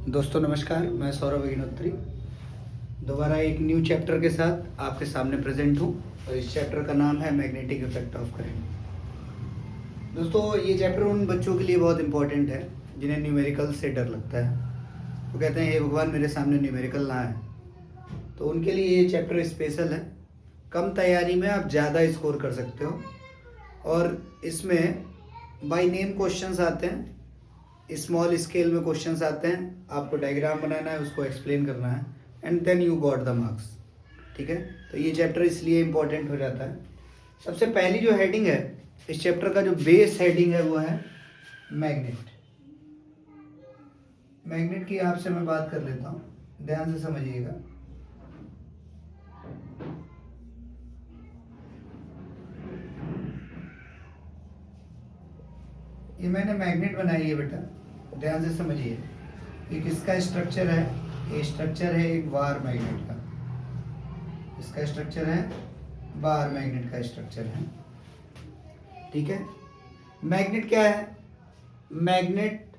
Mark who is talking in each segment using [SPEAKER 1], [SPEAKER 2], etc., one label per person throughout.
[SPEAKER 1] दोस्तों नमस्कार, मैं सौरभ अग्निहोत्री दोबारा एक न्यू चैप्टर के साथ आपके सामने प्रेजेंट हूँ और इस चैप्टर का नाम है मैग्नेटिक इफेक्ट ऑफ करंट। दोस्तों ये चैप्टर उन बच्चों के लिए बहुत इंपॉर्टेंट है जिन्हें न्यूमेरिकल से डर लगता है। वो कहते हैं हे भगवान मेरे सामने न्यूमेरिकल ना है, तो उनके लिए ये चैप्टर स्पेशल है। कम तैयारी में आप ज़्यादा स्कोर कर सकते हो और इसमें बाय नेम क्वेश्चंस आते हैं, स्मॉल स्केल में क्वेश्चंस आते हैं। आपको डायग्राम बनाना है, उसको एक्सप्लेन करना है and then you got the marks. ठीक है, तो ये चैप्टर इसलिए इम्पोर्टेंट हो जाता है। सबसे पहली जो हेडिंग है इस चैप्टर का, जो बेस हेडिंग है वो है मैग्नेट। मैग्नेट की आपसे मैं बात कर लेता हूँ, ध्यान से समझिएगा। ये मैंने मैग्नेट बनाई है बेटा, ध्यान से समझिए। ये किसका स्ट्रक्चर है? ये स्ट्रक्चर है एक बार मैग्नेट का। इसका स्ट्रक्चर है बार मैग्नेट का स्ट्रक्चर है। ठीक है, मैग्नेट क्या है? मैग्नेट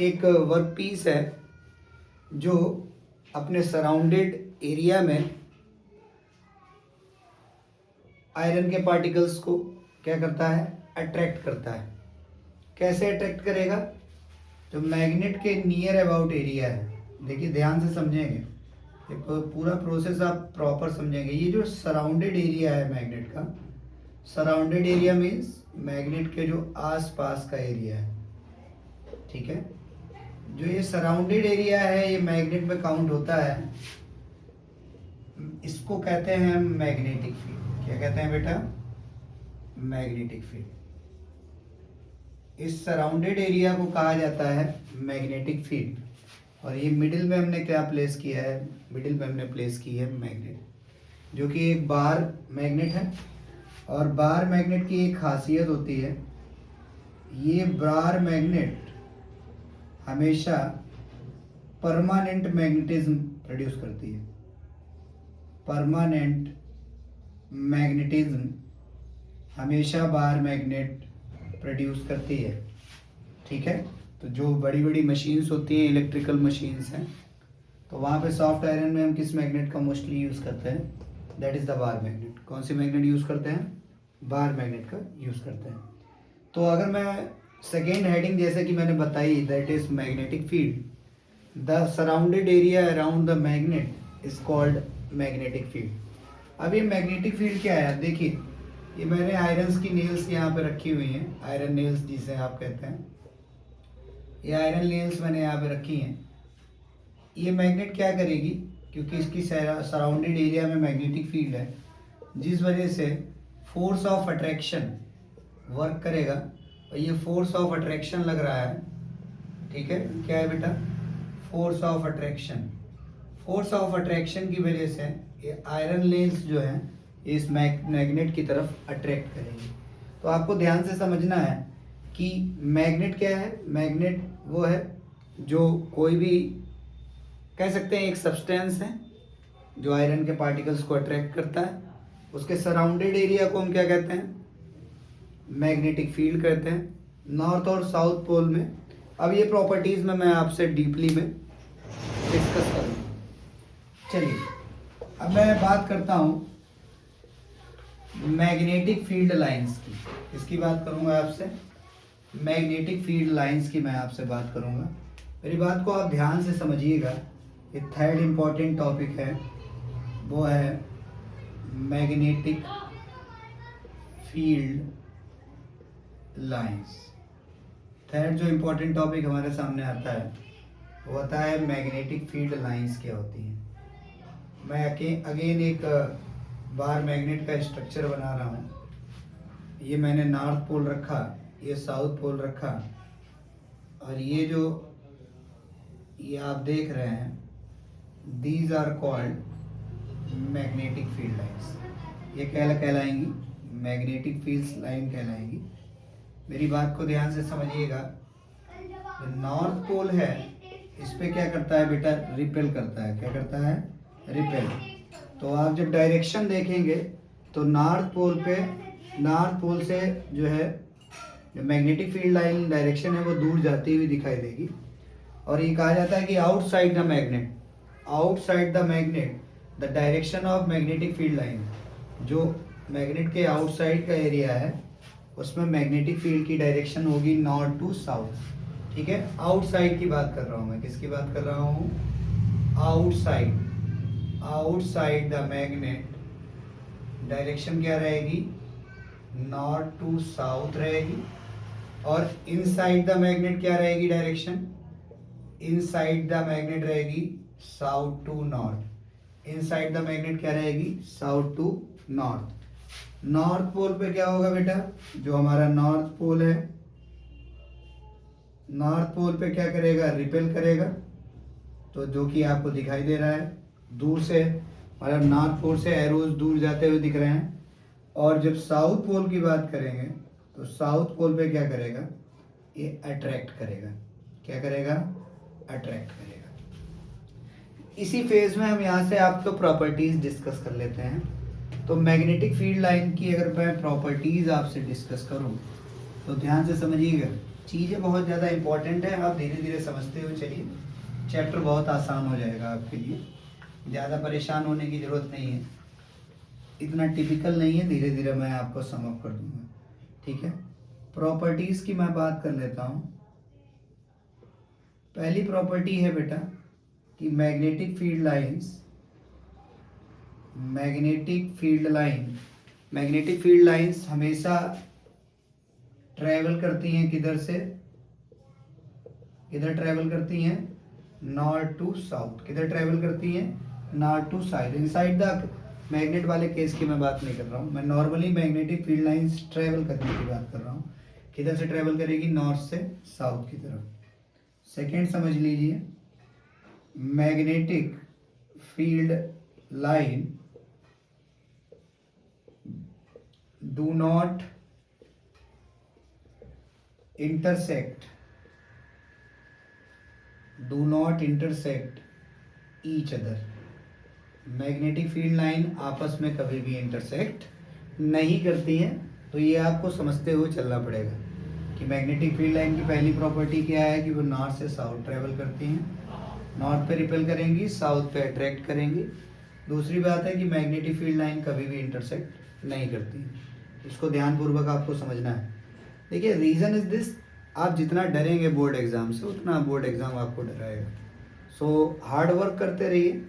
[SPEAKER 1] एक वर्क पीस है जो अपने सराउंडेड एरिया में आयरन के पार्टिकल्स को क्या करता है? अट्रैक्ट करता है। कैसे अट्रैक्ट करेगा? जो मैग्नेट के नियर अबाउट एरिया है, देखिए ध्यान से समझेंगे, ये पूरा प्रोसेस आप प्रॉपर समझेंगे। ये जो सराउंडेड एरिया है मैग्नेट का, सराउंडेड एरिया मीन्स मैग्नेट के जो आसपास का एरिया है। ठीक है, जो ये सराउंडेड एरिया है ये मैग्नेट में काउंट होता है। इसको कहते हैं मैग्नेटिक फील्ड। क्या कहते हैं बेटा? Magnetic field. इस सराउंडेड एरिया को कहा जाता है मैग्नेटिक फील्ड। और ये मिडिल में हमने क्या प्लेस किया है? मिडिल में हमने प्लेस की है मैग्नेट, जो कि एक बार मैग्नेट है। और बार मैग्नेट की एक खासियत होती है, ये बार मैग्नेट हमेशा परमानेंट मैग्नेटिज्म प्रोड्यूस करती है। परमानेंट मैग्नेटिज्म हमेशा बार मैग्नेट प्रोड्यूस करती है। ठीक है, तो जो बड़ी बड़ी मशीन्स होती हैं, इलेक्ट्रिकल मशीन्स हैं, तो वहाँ पे सॉफ्ट आयरन में हम किस मैग्नेट का मोस्टली यूज़ करते हैं? That is the bar magnet. कौन सी मैग्नेट यूज़ करते हैं? बार मैग्नेट का यूज़ करते हैं। तो अगर मैं सेकेंड हेडिंग जैसे कि मैंने बताई, that is magnetic field. The surrounded area around the magnet is called magnetic field. अब ये मैग्नेटिक फील्ड क्या है? देखिए, ये मैंने आयरन्स की नेल्स यहाँ पे रखी हुई हैं, आयरन नेल्स जिसे आप कहते हैं। ये आयरन नेल्स मैंने यहाँ पे रखी हैं। ये मैग्नेट क्या करेगी? क्योंकि इसकी सराउंडेड एरिया में मैग्नेटिक फील्ड है, जिस वजह से फोर्स ऑफ अट्रैक्शन वर्क करेगा। और ये फोर्स ऑफ अट्रैक्शन लग रहा है। ठीक है, क्या है बेटा? Force of attraction. Force of attraction की वजह से ये आयरन लेंस जो है इस मैग्नेट की तरफ अट्रैक्ट करेंगे। तो आपको ध्यान से समझना है कि मैग्नेट क्या है? मैग्नेट वो है जो कोई भी कह सकते हैं एक सब्सटेंस है जो आयरन के पार्टिकल्स को अट्रैक्ट करता है। उसके सराउंडेड एरिया को हम क्या कहते हैं? मैग्नेटिक फील्ड कहते हैं, नॉर्थ और साउथ पोल में। अब ये प्रॉपर्टीज में मैं आपसे डीपली में डिस्कस करूँगा। चलिए, अब मैं बात करता हूँ मैग्नेटिक फील्ड लाइंस की। इसकी बात करूँगा आपसे, मैग्नेटिक फील्ड लाइंस की मैं आपसे बात करूँगा। मेरी बात को आप ध्यान से समझिएगा। ये थर्ड इम्पॉर्टेंट टॉपिक है, वो है मैग्नेटिक फील्ड लाइंस। थर्ड जो इम्पोर्टेंट टॉपिक हमारे सामने आता है वो होता है मैग्नेटिक फील्ड लाइंस क्या होती हैं। मैं अगेन एक बार मैग्नेट का स्ट्रक्चर बना रहा हूँ। ये मैंने नॉर्थ पोल रखा, ये साउथ पोल रखा, और ये जो ये आप देख रहे हैं, these are called magnetic field lines. ये क्या कहलाएंगी? मैग्नेटिक फील्ड लाइन कहलाएंगी। मेरी बात को ध्यान से समझिएगा। जो नॉर्थ पोल है इस पे क्या करता है बेटा? रिपेल करता है। क्या करता है? रिपेल। तो आप जब डायरेक्शन देखेंगे तो नॉर्थ पोल से जो है जो मैग्नेटिक फील्ड लाइन डायरेक्शन है वो दूर जाती हुई दिखाई देगी। और ये कहा जाता है कि outside the magnet, outside the magnet the direction of magnetic field line, जो मैग्नेट के आउटसाइड का एरिया है उसमें मैग्नेटिक फील्ड की डायरेक्शन होगी नॉर्थ टू साउथ। ठीक है, आउटसाइड की बात कर रहा हूँ मैं, किसकी बात कर रहा हूँ, outside, outside the magnet direction क्या रहेगी, नॉर्थ टू साउथ रहेगी। और इनसाइड द मैग्नेट क्या रहेगी डायरेक्शन, इनसाइड द मैग्नेट रहेगी south to north, inside the magnet क्या रहेगी, south to north. North pole पे क्या होगा बेटा, जो हमारा नॉर्थ पोल है, नॉर्थ पोल पे क्या करेगा, रिपेल करेगा, तो जो कि आपको दिखाई दे रहा है दूर से, मतलब नॉर्थ पोल से एरोज दूर जाते हुए दिख रहे हैं। और जब साउथ पोल की बात करेंगे तो साउथ पोल पे क्या करेगा, ये अट्रैक्ट करेगा, क्या करेगा, अट्रैक्ट करेगा। इसी फेज में हम यहाँ से आपको प्रॉपर्टीज डिस्कस कर लेते हैं। तो मैग्नेटिक फील्ड लाइन की अगर मैं प्रॉपर्टीज आपसे डिस्कस करूँ तो ध्यान से समझिएगा, चीज़ें बहुत ज़्यादा इंपॉर्टेंट है, आप धीरे धीरे समझते हुए चलिए, चैप्टर बहुत आसान हो जाएगा आपके लिए, ज़्यादा परेशान होने की ज़रूरत नहीं है, इतना टिपिकल नहीं है, धीरे धीरे मैं आपको सम अप कर दूंगा। ठीक है, प्रॉपर्टीज़ की मैं बात कर लेता हूँ। पहली प्रॉपर्टी है बेटा कि magnetic field lines, magnetic field line, magnetic field lines हमेशा ट्रैवल करती हैं किधर से, किधर ट्रैवल करती हैं, नॉर्थ टू साउथ, किधर ट्रैवल करती हैं, north to side. Inside the magnet वाले केस की मैं बात नहीं कर रहा हूँ, मैं normally magnetic field lines travel करने की बात कर रहा हूँ। किधर से ट्रैवल करेगी, नॉर्थ से साउथ की तरफ। सेकेंड समझ लीजिए, magnetic field line do not intersect, do not intersect each other। Magnetic field line आपस में कभी भी इंटरसेक्ट नहीं करती हैं। तो ये आपको समझते हुए चलना पड़ेगा कि मैग्नेटिक फील्ड लाइन की पहली प्रॉपर्टी क्या है कि वो नॉर्थ से साउथ ट्रेवल करती हैं, नॉर्थ पे रिपेल करेंगी, साउथ पे अट्रैक्ट करेंगी। दूसरी बात है कि मैग्नेटिक फील्ड लाइन कभी भी इंटरसेक्ट नहीं करती, इसको ध्यानपूर्वक आपको समझना है। देखिए, रीज़न इज दिस, आप जितना डरेंगे बोर्ड एग्ज़ाम से उतना बोर्ड एग्ज़ाम आपको डराएगा। सो हार्ड वर्क करते रहिए,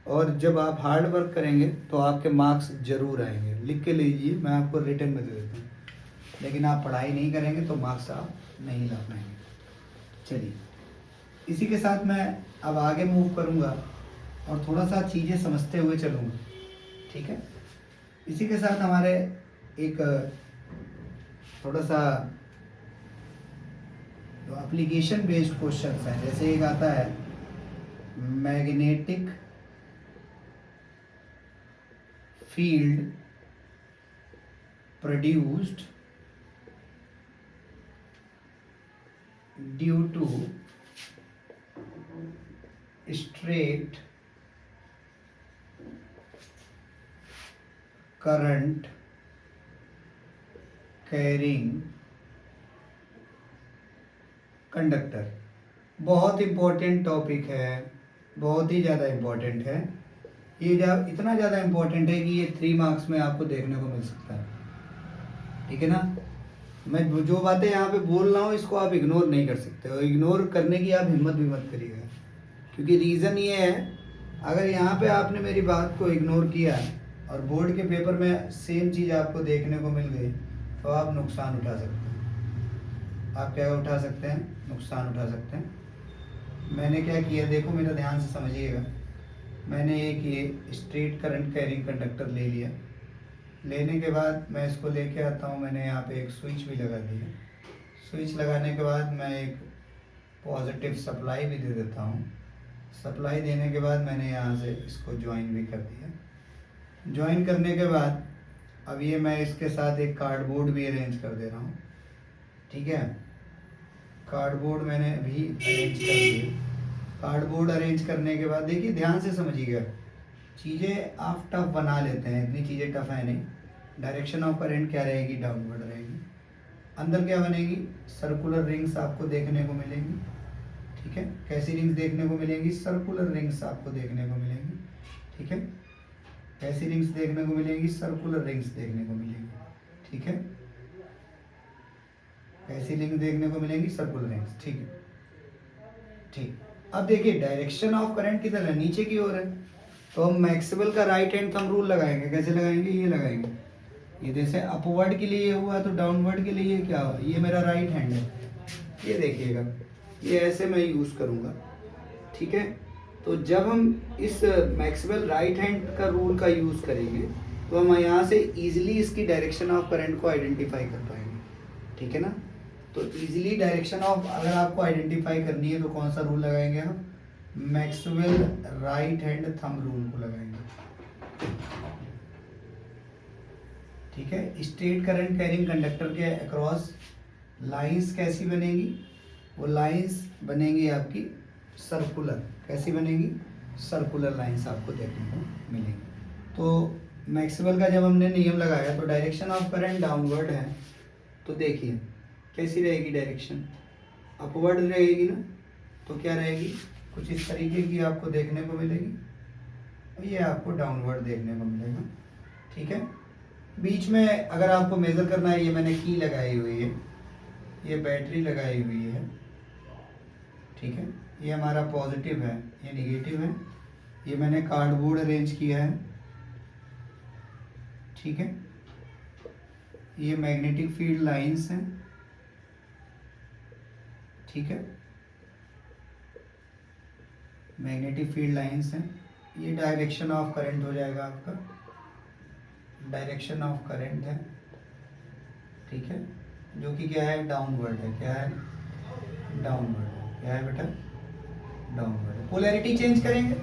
[SPEAKER 1] और जब आप हार्ड वर्क करेंगे तो आपके मार्क्स जरूर आएंगे। लिख के लीजिए, मैं आपको रिटर्न में दे देता हूँ, लेकिन आप पढ़ाई नहीं करेंगे तो मार्क्स आप नहीं ला पाएंगे। चलिए, इसी के साथ मैं अब आगे मूव करूँगा और थोड़ा सा चीज़ें समझते हुए चलूँगा। ठीक है, इसी के साथ हमारे एक थोड़ा सा तो एप्लीकेशन बेस्ड क्वेश्चंस हैं। जैसे एक आता है magnetic field produced due to straight current carrying conductor. बहुत इम्पोर्टेंट टॉपिक है, बहुत ही ज़्यादा इम्पोर्टेंट है ये, जब इतना ज़्यादा इम्पोर्टेंट है कि ये 3 मार्क्स में आपको देखने को मिल सकता है। ठीक है ना, मैं जो बातें यहाँ पे बोल रहा हूँ इसको आप इग्नोर नहीं कर सकते, और इग्नोर करने की आप हिम्मत भी मत करिएगा, क्योंकि रीज़न ये है, अगर यहाँ पे आपने मेरी बात को इग्नोर किया और बोर्ड के पेपर में सेम चीज़ आपको देखने को मिल गई तो आप नुकसान उठा सकते हैं। आप क्या उठा सकते हैं, नुकसान उठा सकते हैं। मैंने क्या किया, देखो मेरा ध्यान से समझिएगा, मैंने एक ये स्ट्रेट करंट कैरिंग कंडक्टर ले लिया, लेने के बाद मैं इसको लेके आता हूँ, मैंने यहाँ पे एक स्विच भी लगा दिया। स्विच लगाने के बाद मैं एक पॉजिटिव सप्लाई भी दे देता हूँ। सप्लाई देने के बाद मैंने यहाँ से इसको ज्वाइन भी कर दिया। ज्वाइन करने के बाद अब ये मैं इसके साथ एक कार्डबोर्ड भी अरेंज कर दे रहा हूँ। ठीक है, कार्डबोर्ड मैंने भी अरेंज कर दिए। कार्डबोर्ड अरेंज करने के बाद देखिए, ध्यान से समझिएगा, चीज़ें आप टफ बना लेते हैं, इतनी चीज़ें टफ है नहीं। डायरेक्शन ऑफ करंट क्या रहेगी, डाउनवर्ड रहेगी। अंदर क्या बनेगी, सर्कुलर रिंग्स आपको देखने को मिलेंगी। ठीक है। कैसी रिंग्स देखने को मिलेंगी? सर्कुलर रिंग्स आपको देखने को मिलेंगी। ठीक है, कैसी रिंग्स देखने को मिलेंगी? सर्कुलर रिंग्स देखने को मिलेंगी। ठीक है, कैसी रिंग्स देखने को मिलेंगी? Circular rings. ठीक है, ठीक। अब देखिए डायरेक्शन ऑफ करंट किधर है? नीचे की ओर है, तो हम मैक्सवेल का राइट हैंड थंब रूल लगाएंगे। कैसे लगाएंगे? ये लगाएंगे। ये जैसे अपवर्ड के लिए हुआ तो डाउनवर्ड के लिए क्या हुआ? ये मेरा राइट हैंड है, ये देखिएगा, ये ऐसे मैं यूज़ करूँगा। ठीक है, तो जब हम इस मैक्सवेल राइट हैंड का रूल का यूज़ करेंगे तो हम यहाँ से इजीली इसकी डायरेक्शन ऑफ करंट को आइडेंटिफाई कर पाएंगे। ठीक है ना, तो इजीली डायरेक्शन ऑफ अगर आपको आइडेंटिफाई करनी है तो कौन सा रूल लगाएंगे हम? Maxwell right hand thumb rule को लगाएंगे। ठीक है, स्ट्रेट करंट कैरिंग कंडक्टर के अक्रॉस लाइंस कैसी बनेगी? वो लाइंस बनेगी आपकी सर्कुलर। कैसी बनेगी? सर्कुलर लाइंस आपको देखने को मिलेंगी। तो मैक्सवेल का जब हमने नियम लगाया तो डायरेक्शन ऑफ करंट डाउनवर्ड है, तो देखिए कैसी रहेगी डायरेक्शन? अपवर्ड रहेगी ना, तो क्या रहेगी? कुछ इस तरीके की आपको देखने को मिलेगी, और ये आपको डाउनवर्ड देखने को मिलेगा। ठीक है, बीच में अगर आपको मेज़र करना है, ये मैंने की लगाई हुई है, ये बैटरी लगाई हुई है। ठीक है, ये हमारा पॉजिटिव है, ये निगेटिव है, ये मैंने कार्डबोर्ड अरेंज किया है। ठीक है, ये मैग्नेटिक फील्ड लाइंस हैं। ठीक है, मैग्नेटिक फील्ड लाइंस हैं। ये डायरेक्शन ऑफ करंट हो जाएगा आपका, डायरेक्शन ऑफ करंट है। ठीक है, जो कि क्या है? डाउनवर्ड है। क्या है? डाउनवर्ड है। क्या है बेटा? डाउनवर्ड है। पोलैरिटी चेंज करेंगे,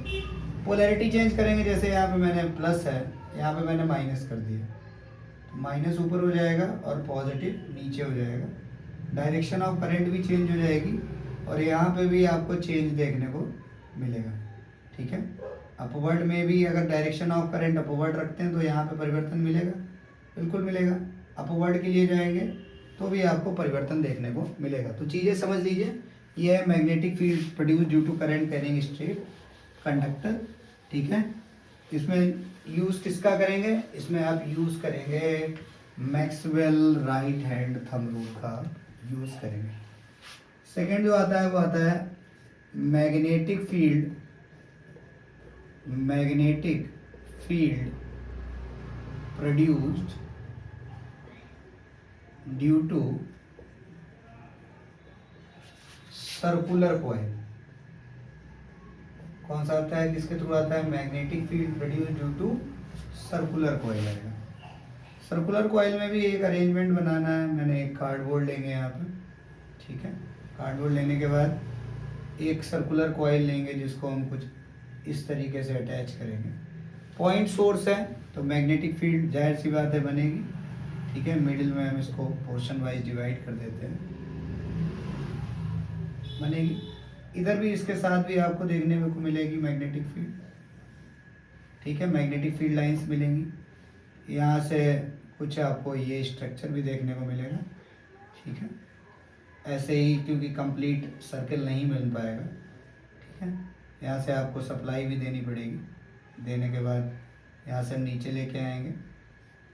[SPEAKER 1] पोलैरिटी चेंज करेंगे। जैसे यहाँ पे मैंने प्लस है, यहाँ पे मैंने माइनस कर दिया, तो माइनस ऊपर हो जाएगा और पॉजिटिव नीचे हो जाएगा। डायरेक्शन ऑफ करंट भी चेंज हो जाएगी, और यहाँ पे भी आपको चेंज देखने को मिलेगा। ठीक है, अपवर्ड में भी अगर डायरेक्शन ऑफ करंट अपवर्ड रखते हैं तो यहाँ पे परिवर्तन मिलेगा, बिल्कुल मिलेगा। अपवर्ड के लिए जाएंगे तो भी आपको परिवर्तन देखने को मिलेगा। तो चीज़ें समझ लीजिए, ये है magnetic field produce due to current carrying straight conductor. ठीक है, इसमें यूज़ किसका करेंगे? इसमें आप यूज़ करेंगे Maxwell right hand thumb rule का यूज़ करेंगे। सेकेंड जो आता है वो आता है magnetic field, magnetic field produced due to circular coil. कौन सा आता है? किसके थ्रू आता है? Magnetic field produced due to circular coil आएगा। सर्कुलर कॉइल में भी एक अरेंजमेंट बनाना है। मैंने एक कार्डबोर्ड लेंगे यहाँ पर। ठीक है, कार्डबोर्ड लेने के बाद एक सर्कुलर कॉइल लेंगे जिसको हम कुछ इस तरीके से अटैच करेंगे। पॉइंट सोर्स है तो मैग्नेटिक फील्ड जाहिर सी बात है बनेगी। ठीक है, मिडिल में हम इसको पोर्शन वाइज डिवाइड कर देते हैं, बनेगी। इधर भी इसके साथ भी आपको देखने को मिलेगी मैग्नेटिक फील्ड। ठीक है, मैग्नेटिक फील्ड लाइंस मिलेंगी। यहाँ से कुछ आपको ये स्ट्रक्चर भी देखने को मिलेगा। ठीक है, ऐसे ही क्योंकि कंप्लीट सर्कल नहीं मिल पाएगा। ठीक है, यहाँ से आपको सप्लाई भी देनी पड़ेगी। देने के बाद यहाँ से नीचे लेके आएंगे,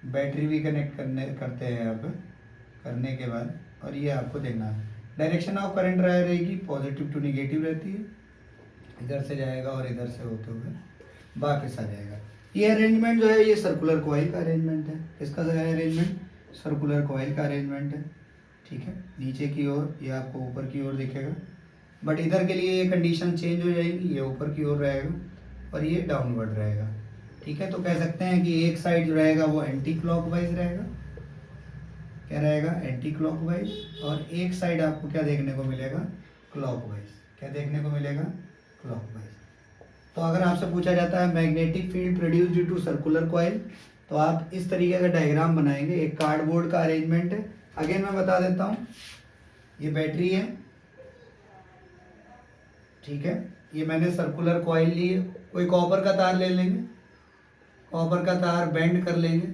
[SPEAKER 1] बैटरी भी कनेक्ट करते हैं यहाँ पर। करने के बाद और ये आपको देखना है डायरेक्शन ऑफ करंट रहेगी पॉजिटिव टू निगेटिव रहती है। इधर से जाएगा और इधर से होते हुए वापस आ जाएगा। ये अरेंजमेंट जो है ये सर्कुलर कॉइल का अरेंजमेंट है। किसका है अरेंजमेंट? सर्कुलर कॉइल का अरेंजमेंट है। ठीक है, नीचे की ओर ये आपको ऊपर की ओर दिखेगा, बट इधर के लिए ये कंडीशन चेंज हो जाएगी, ये ऊपर की ओर रहेगा और ये डाउनवर्ड रहेगा। ठीक है, तो कह सकते हैं कि एक साइड जो रहेगा वो एंटी क्लॉकवाइज रहेगा। क्या रहेगा? Anti clockwise. और एक साइड आपको क्या देखने को मिलेगा? क्लॉकवाइज। क्या देखने को मिलेगा? क्लॉकवाइज। तो अगर आपसे पूछा जाता है magnetic field produce due to circular coil, तो आप इस तरीके का डायग्राम बनाएंगे। एक कार्डबोर्ड का अरेंजमेंट है। अगेन मैं बता देता हूँ, ये बैटरी है। ठीक है, ये मैंने सर्कुलर कॉइल ली है। कोई कॉपर का तार ले लेंगे, कॉपर का तार बेंड कर लेंगे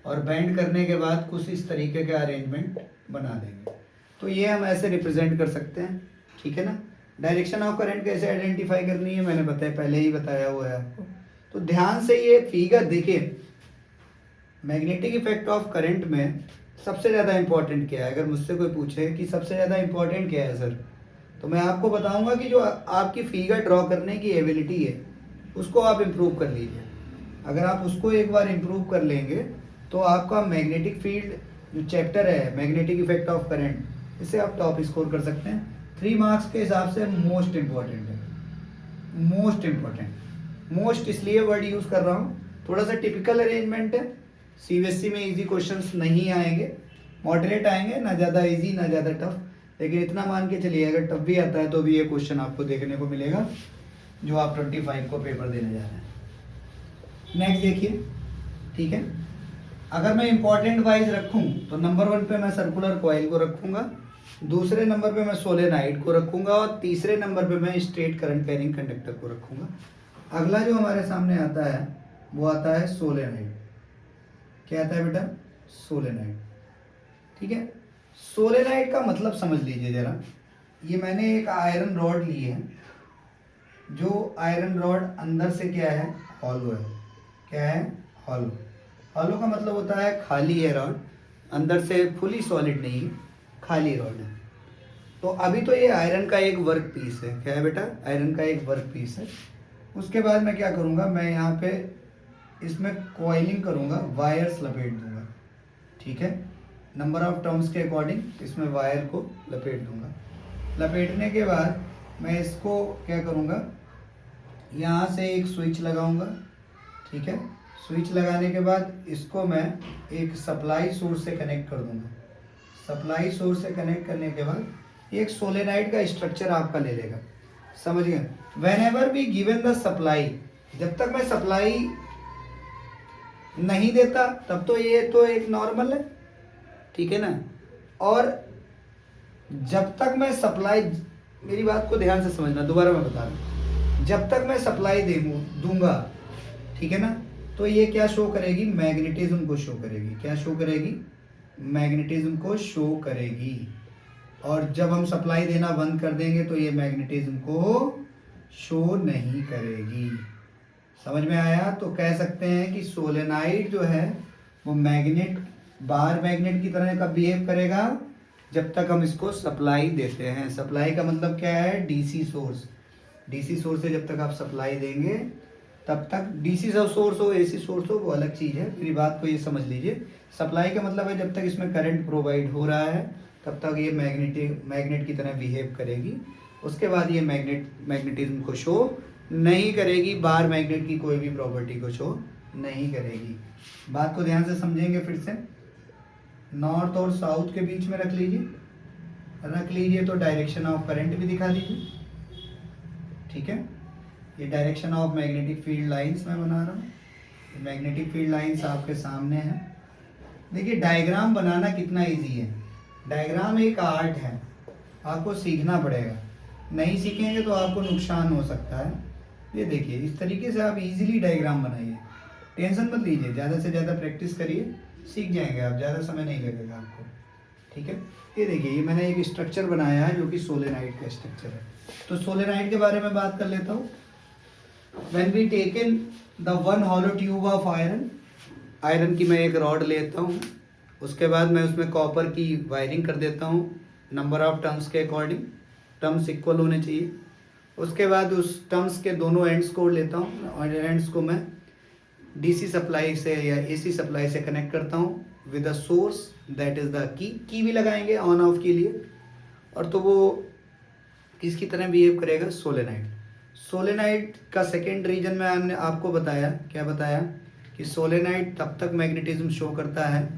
[SPEAKER 1] और बेंड करने के बाद कुछ इस तरीके का अरेंजमेंट बना देंगे। तो ये हम ऐसे रिप्रेजेंट कर सकते हैं। ठीक है ना, डायरेक्शन ऑफ करंट कैसे आइडेंटिफाई करनी है मैंने पहले ही बताया हुआ है आपको। तो ध्यान से ये फिगर देखिए, मैग्नेटिक इफेक्ट ऑफ करंट में सबसे ज़्यादा इंपॉर्टेंट क्या है। अगर मुझसे कोई पूछे कि सबसे ज़्यादा इंपॉर्टेंट क्या है सर, तो मैं आपको बताऊंगा कि जो आपकी फिगर ड्रॉ करने की एबिलिटी है उसको आप इम्प्रूव कर लीजिए। अगर आप उसको एक बार इम्प्रूव कर लेंगे तो आपका मैग्नेटिक फील्ड जो चैप्टर है मैग्नेटिक इफेक्ट ऑफ करंट, इससे आप टॉप स्कोर कर सकते हैं। 3 मार्क्स के हिसाब से मोस्ट इम्पॉर्टेंट है, मोस्ट इम्पॉर्टेंट। मोस्ट इसलिए वर्ड यूज़ कर रहा हूँ, थोड़ा सा टिपिकल अरेंजमेंट है। सीबीएसई में इजी क्वेश्चंस नहीं आएंगे, मॉडरेट आएंगे, ना ज़्यादा इजी ना ज़्यादा टफ। लेकिन इतना मान के चलिए अगर टफ भी आता है तो भी ये क्वेश्चन आपको देखने को मिलेगा जो आप 25 को पेपर देने जा रहे हैं। नेक्स्ट देखिए, ठीक है। अगर मैं इंपॉर्टेंट वाइज रखूं तो नंबर 1 पे मैं सर्कुलर कॉइल को रखूंगा, दूसरे नंबर पे मैं सोलेनाइड को रखूंगा और तीसरे नंबर पे मैं स्ट्रेट करंट कैरिंग कंडक्टर को रखूंगा। अगला जो हमारे सामने आता है वो आता है सोलेनाइड। क्या आता है बेटा? सोलेनाइड। ठीक है, सोलेनाइड का मतलब समझ लीजिए जरा। ये मैंने एक आयरन रॉड ली है, जो आयरन रॉड अंदर से क्या है? हॉलो है। क्या है? हॉलो। हॉलो का मतलब होता है खाली है रॉड, अंदर से फुली सॉलिड नहीं है, खाली रॉड है। तो अभी तो ये आयरन का एक वर्क पीस है। क्या है बेटा? आयरन का एक वर्क पीस है। उसके बाद मैं क्या करूँगा, मैं यहाँ पे इसमें कॉइलिंग करूँगा, वायर्स लपेट दूंगा। ठीक है, नंबर ऑफ टर्म्स के अकॉर्डिंग इसमें वायर को लपेट दूंगा। लपेटने के बाद मैं इसको क्या करूँगा, यहाँ से एक स्विच लगाऊंगा। ठीक है, स्विच लगाने के बाद इसको मैं एक सप्लाई सोर्स से कनेक्ट कर दूंगा। सप्लाई सोर्स से कनेक्ट करने के बाद एक सोलेनाइड का स्ट्रक्चर आपका ले लेगा। समझ गए? When ever be given the supply, जब तक मैं सप्लाई नहीं देता तब तो ये तो एक नॉर्मल है, ठीक है ना। और जब तक मैं सप्लाई, मेरी बात को ध्यान से समझना, दोबारा मैं बता रहा हूँ, जब तक मैं सप्लाई दूंगा, ठीक है ना, तो ये क्या शो करेगी? मैग्नेटिज्म को शो करेगी। क्या शो करेगी? मैग्नेटिज्म को शो करेगी। और जब हम सप्लाई देना बंद कर देंगे तो ये मैग्नेटिज्म को शो नहीं करेगी। समझ में आया? तो कह सकते हैं कि सोलेनाइड जो है वो मैग्नेट, बार मैग्नेट की तरह का बिहेव करेगा जब तक हम इसको सप्लाई देते हैं। सप्लाई का मतलब क्या है? DC source. डीसी सोर्स से जब तक आप सप्लाई देंगे तब तक, डीसी सोर्स हो एसी सोर्स हो वो अलग चीज़ है, मेरी बात को ये समझ लीजिए। सप्लाई का मतलब है जब तक इसमें करंट प्रोवाइड हो रहा है तब तक ये मैग्नेट की तरह बिहेव करेगी। उसके बाद ये मैग्नेटिज्म को शो नहीं करेगी, बार मैग्नेट की कोई भी प्रॉपर्टी को शो नहीं करेगी। बात को ध्यान से समझेंगे फिर से। नॉर्थ और साउथ के बीच में रख लीजिए तो डायरेक्शन ऑफ करंट भी दिखा दीजिए। ठीक है, ये direction of magnetic field lines मैं बना रहा हूँ। मैग्नेटिक फील्ड लाइंस आपके सामने है। देखिए डायग्राम बनाना कितना इजी है। डायग्राम एक आर्ट है, आपको सीखना पड़ेगा। नहीं सीखेंगे तो आपको नुकसान हो सकता है। ये देखिए इस तरीके से आप इजीली डायग्राम बनाइए, टेंशन मत लीजिए, ज़्यादा से ज़्यादा प्रैक्टिस करिए, सीख जाएंगे आप, ज़्यादा समय नहीं लगेगा आपको। ठीक है, ये देखिए ये मैंने एक स्ट्रक्चर बनाया है जो कि सोलेनाइड का स्ट्रक्चर है। तो सोलेनाइड के बारे में बात कर लेता हूँ। When we taken the one hollow tube of iron, iron की मैं एक रॉड लेता हूँ, उसके बाद मैं उसमें कॉपर की वायरिंग कर देता हूँ नंबर ऑफ टर्म्स के अकॉर्डिंग, टर्म्स इक्वल होने चाहिए। उसके बाद उस टर्म्स के दोनों एंड्स को लेता हूँ और एंड्स को मैं डीसी सप्लाई से या एसी सप्लाई से कनेक्ट करता हूँ with a source that is the key भी लगाएंगे ऑन ऑफ के लिए। और तो वो किसकी तरह बिहेव करेगा? सोलेनाइड। सोलेनाइड का सेकेंड रीजन में हमने आपको बताया, क्या बताया कि सोलेनाइड तब तक मैग्नेटिज्म शो करता है